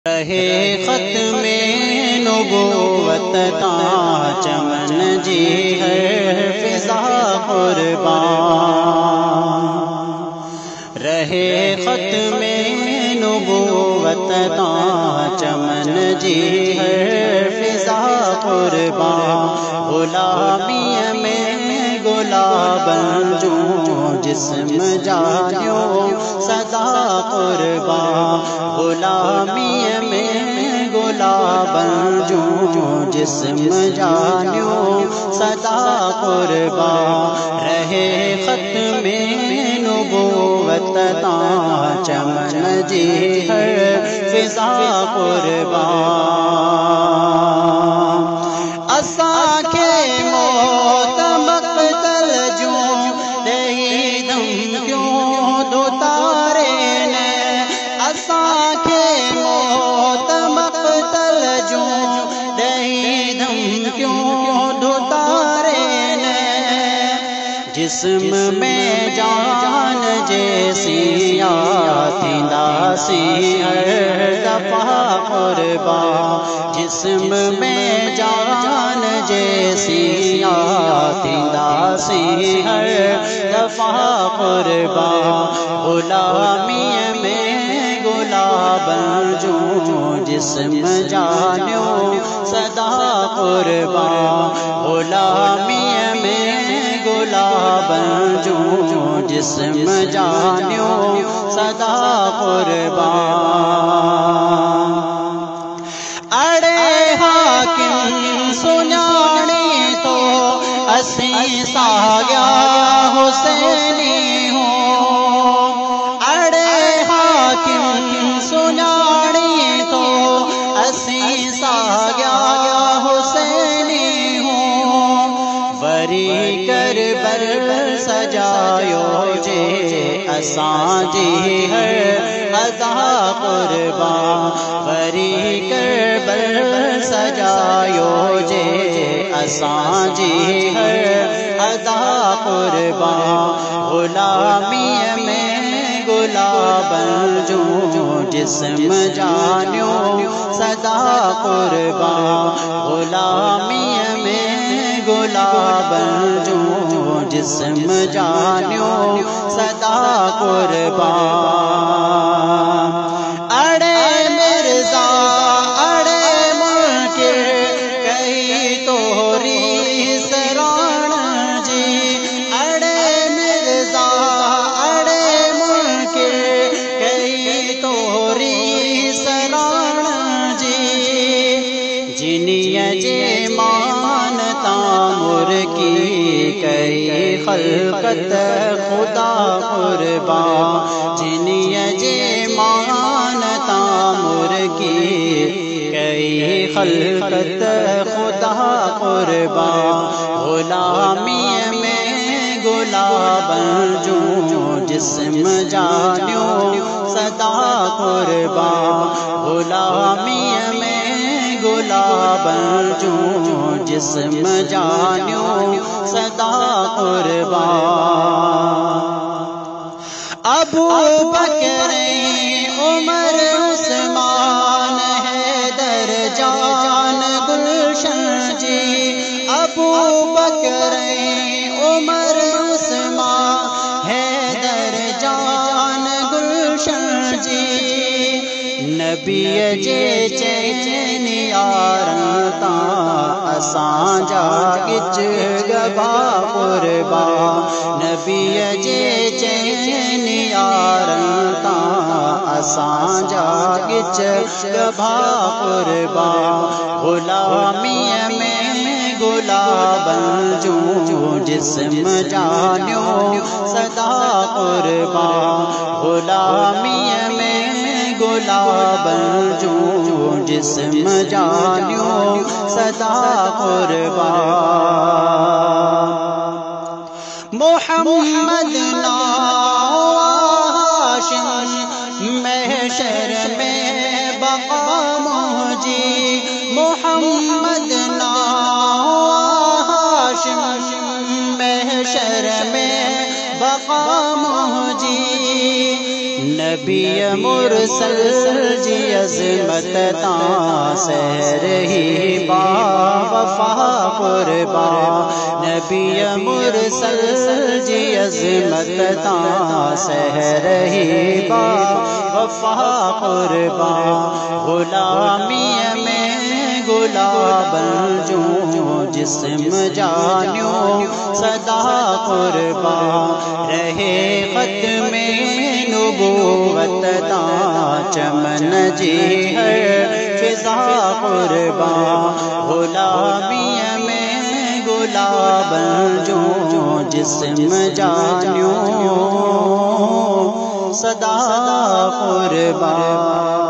रहे खत में नबूवत ता चमन जी है फिजा कुर्बान। रहे खत में नबूवत ता चमन जी है फिजा कुर्बान। गुलामी में गुलाब जो जिस्म जानियो सदा कुर्बान। गुलामी में गुलाब जो जिस्म जानियो सदा कुर्बान। रहे खत में नबूवत ता चमन जी है फिजा कुर्बान। असा के मौत मक़तल जो दही दम क्यों दुतारे ने। असा के मौत मक़तल जो दही दम क्यों दुतारे ने। जिस्म में जान जैसी थींदासी हर दफा कुर्बान। जिस्म में जान जैसी थींदासी हर दफा कुर्बान। गुलामी में गुलाब जो जिस्म जानियो सदा कुर्बान। गुलामी में गुलाब जो जिस्म जानियो सदा कुर्बान। अड़े हाकिम सुनाने तो असी साग्या हुसैनी हो। अड़े हाकिम सुनाने तो असी साग्या हुसैनी हो। वरी कर बर सजायो जे असां जी हर अदा कुर्बान। वरी कर बर सजायो जे असां जी हर अदा कुर्बान। गुलामी में गुलाब जो जिस्म जानियो सदा कुर्बान। गुलामी में गुलाब जो जिस्म जानियो सदा कुर्बान। अड़े मिर्जा अड़े मुनकिर कही तोरी सराण जी। अड़े मिर्जा अड़े मुनकिर कही तोरी सराण जी। जिनिया जे मानता मुर्की कई खल्कत खुदा कुर्बान। जिनिया जे मानता मुर्की कई खल्कत खुदा कुर्बान। गुलामी में गुलाब जो जिस्म जानियो सदा कुर्बान। गुलामी में गुलाब जो जिस्म जानियो सदा कुर्बान। अबू बकर उमर उस्मान हैदर जान गुलशन जी। अबू बकर उमर उस्मान हैदर जान गुलशन जी। नबी जे चैन यारता असां जा किच गबा कुर्बान। नबी जे चैन यारता असां जा किच गबा कुर्बान। गुलामी में गुलाब जो जिस्म जानियो सदा कुर्बान। गुलामी में गुलाब जो जिस्म जानियो सदा कुर्बान। मोहम्मद हाशिम महशर में बका मुझी। मोहम्मद हाशिम महशर में बका मुझी। नबी मुरसल जी अज़मत तां सह रही बा वफा कुर्बान। नबी मुरसल जी अज़मत तां सह रही बा वफा कुर्बान। गुलामी में गुलाब जो जिस्म जान्यो सदा कुर्बान रहे। खत में नबूवत तां चमन जी है फिजा कुर्बान। गुलामी में गुलाब जो जिस्म जान्यो सदा कुर्बान।